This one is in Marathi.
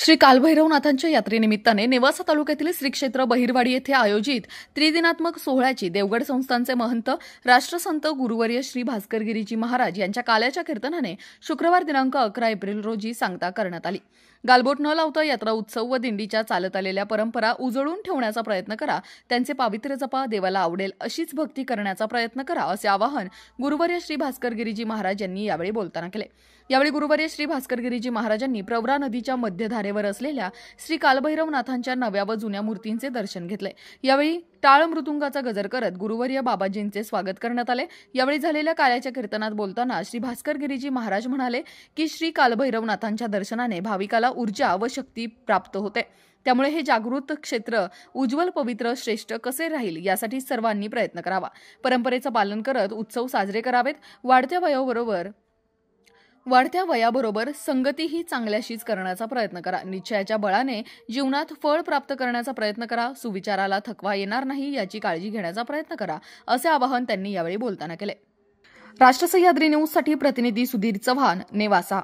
श्री कालभैरवनाथांच्या यात्रेनिमित्ताने नेवासा तालुक्यातील श्री क्षेत्र बहिरवाडी येथे आयोजित त्रिदिनात्मक सोहळ्याची देवगड संस्थानचे महंत राष्ट्रसंत गुरुवर्य श्री भास्करगिरीजी महाराज यांच्या काल्याच्या कीर्तनाने शुक्रवार दिनांक 11 एप्रिल रोजी सांगता करण्यात आली। गालबोट न लावता यात्रा उत्सव व दिंडीच्या चालत आलेल्या परंपरा उजळून ठेवण्याचा प्रयत्न करा, त्यांचे पावित्र्य जपा, देवाला आवडेल अशीच भक्ती करण्याचा प्रयत्न करा असे आवाहन गुरुवर्य श्री भास्करगिरीजी महाराज यांनी यावेळी बोलताना केले। यावेळी गुरुवर्य श्री भास्करगिरीजी महाराजांनी प्रवरा नदीच्या मध्यधारेवर असलेल्या श्री कालभैरवनाथांच्या नव्या व जुन्या मूर्तींचे दर्शन घेतले। यावेळी टाळ मृदुंगाचा गजर करत गुरुवर्य बाबाजींचे स्वागत करण्यात आले। यावेळी झालेल्या काल्याच्या कीर्तनात बोलताना श्री भास्करगिरीजी महाराज म्हणाले की श्री कालभैरवनाथांच्या दर्शनाने भाविकाला ऊर्जा व शक्ती प्राप्त होते, त्यामुळे हे जागृत क्षेत्र उज्ज्वल, पवित्र, श्रेष्ठ कसे राहील यासाठी सर्वांनी प्रयत्न करावा, परंपरेचं पालन करत उत्सव साजरे करावेत। वाढत्या वयाबरोबर संगतीही चांगल्याशीच करण्याचा प्रयत्न करा, निश्चयाच्या बळाने जीवनात फळ प्राप्त करण्याचा प्रयत्न करा, सुविचाराला थकवा येणार नाही याची काळजी घेण्याचा प्रयत्न करा असे आवाहन त्यांनी यावेळी बोलताना केले। राष्ट्र सह्याद्री न्यूज साठी प्रतिनिधी सुधीर चव्हाण, नेवासा।